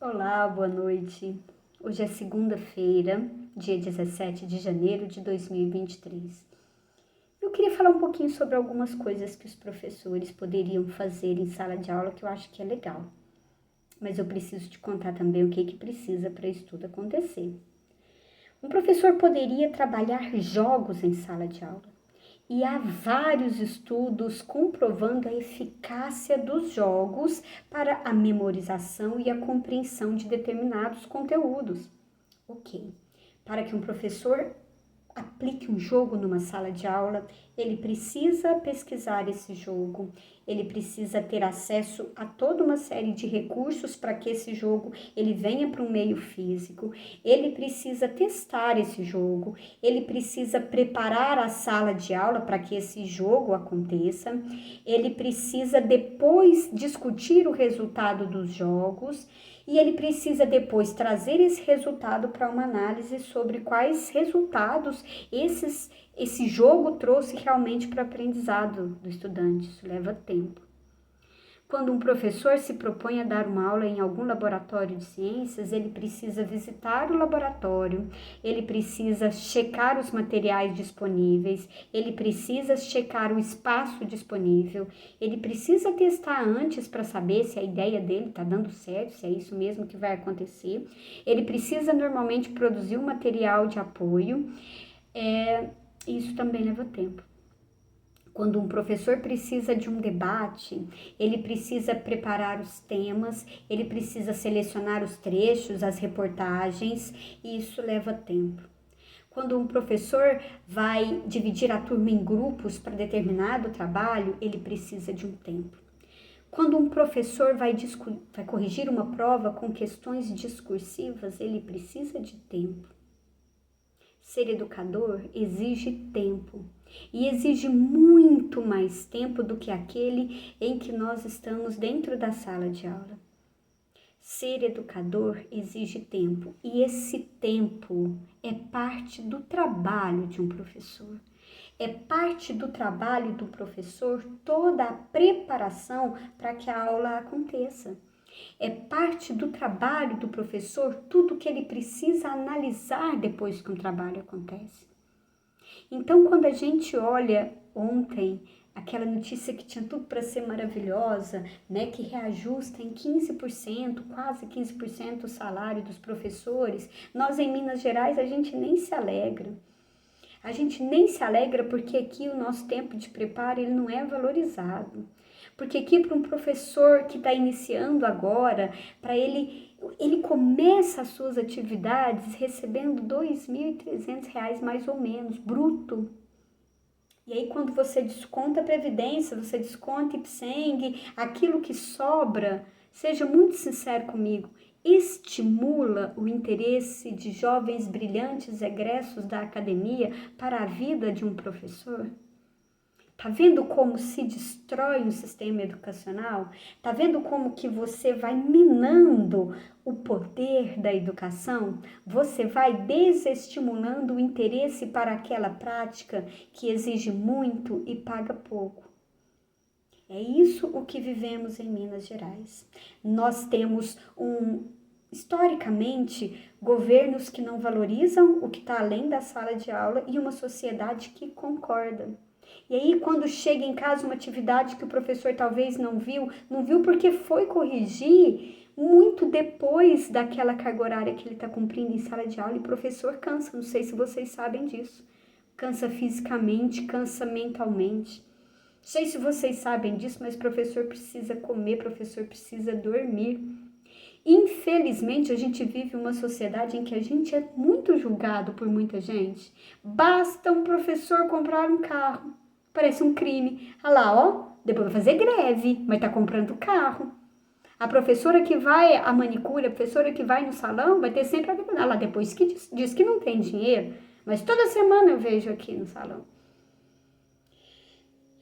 Olá, boa noite. Hoje é segunda-feira, dia 17 de janeiro de 2023. Eu queria falar um pouquinho sobre algumas coisas que os professores poderiam fazer em sala de aula que eu acho que é legal. Mas eu preciso te contar também o que precisa para isso tudo acontecer. Um professor poderia trabalhar jogos em sala de aula. E há vários estudos comprovando a eficácia dos jogos para a memorização e a compreensão de determinados conteúdos. Ok, para que um professor aplique um jogo numa sala de aula, ele precisa pesquisar esse jogo, ele precisa ter acesso a toda uma série de recursos para que esse jogo ele venha para um meio físico, ele precisa testar esse jogo, ele precisa preparar a sala de aula para que esse jogo aconteça, ele precisa depois discutir o resultado dos jogos e ele precisa depois trazer esse resultado para uma análise sobre quais resultados esse jogo trouxe realmente para o aprendizado do estudante. Isso leva tempo. Quando um professor se propõe a dar uma aula em algum laboratório de ciências, ele precisa visitar o laboratório, ele precisa checar os materiais disponíveis, ele precisa checar o espaço disponível, ele precisa testar antes para saber se a ideia dele está dando certo, se é isso mesmo que vai acontecer. Ele precisa normalmente produzir um material de apoio. Isso também leva tempo. Quando um professor precisa de um debate, ele precisa preparar os temas, ele precisa selecionar os trechos, as reportagens, e isso leva tempo. Quando um professor vai dividir a turma em grupos para determinado trabalho, ele precisa de um tempo. Quando um professor vai corrigir uma prova com questões discursivas, ele precisa de tempo. Ser educador exige tempo e exige muito mais tempo do que aquele em que nós estamos dentro da sala de aula. Ser educador exige tempo e esse tempo é parte do trabalho de um professor. É parte do trabalho do professor toda a preparação para que a aula aconteça. É parte do trabalho do professor tudo que ele precisa analisar depois que um trabalho acontece. Então, quando a gente olha ontem aquela notícia que tinha tudo para ser maravilhosa, né, que reajusta em 15%, quase 15% o salário dos professores, nós em Minas Gerais a gente nem se alegra. A gente nem se alegra porque aqui o nosso tempo de preparo ele não é valorizado. Porque aqui para um professor que está iniciando agora, para ele começa as suas atividades recebendo R$ 2.300 mais ou menos, bruto. E aí quando você desconta a Previdência, você desconta IPSENG, aquilo que sobra, seja muito sincero comigo, estimula o interesse de jovens brilhantes egressos da academia para a vida de um professor? Tá vendo como se destrói um sistema educacional? Tá vendo como que você vai minando o poder da educação? Você vai desestimulando o interesse para aquela prática que exige muito e paga pouco. É isso o que vivemos em Minas Gerais. Nós temos historicamente, governos que não valorizam o que está além da sala de aula e uma sociedade que concorda. E aí, quando chega em casa uma atividade que o professor talvez não viu porque foi corrigir muito depois daquela carga horária que ele está cumprindo em sala de aula, e o professor cansa, não sei se vocês sabem disso. Cansa fisicamente, cansa mentalmente. Não sei se vocês sabem disso, mas professor precisa comer, professor precisa dormir. Infelizmente, a gente vive uma sociedade em que a gente é muito julgado por muita gente. Basta um professor comprar um carro. Parece um crime. Olha lá, ó, depois vai fazer greve, mas tá comprando carro. A professora que vai à manicure, a professora que vai no salão, vai ter sempre a greve. Olha lá, depois que diz que não tem dinheiro, mas toda semana eu vejo aqui no salão.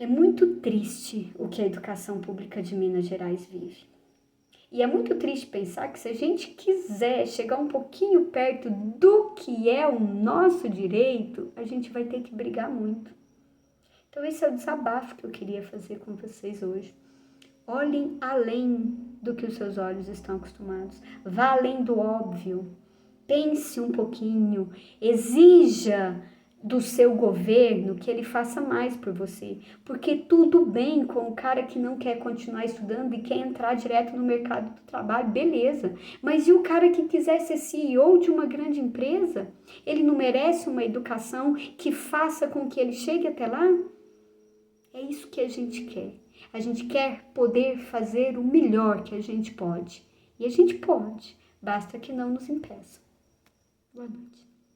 É muito triste o que a educação pública de Minas Gerais vive. E é muito triste pensar que se a gente quiser chegar um pouquinho perto do que é o nosso direito, a gente vai ter que brigar muito. Então esse é o desabafo que eu queria fazer com vocês hoje. Olhem além do que os seus olhos estão acostumados. Vá além do óbvio. Pense um pouquinho. Exija do seu governo que ele faça mais por você. Porque tudo bem com o cara que não quer continuar estudando e quer entrar direto no mercado do trabalho, beleza. Mas e o cara que quiser ser CEO de uma grande empresa? Ele não merece uma educação que faça com que ele chegue até lá? É isso que a gente quer. A gente quer poder fazer o melhor que a gente pode. E a gente pode, basta que não nos impeçam. Boa noite.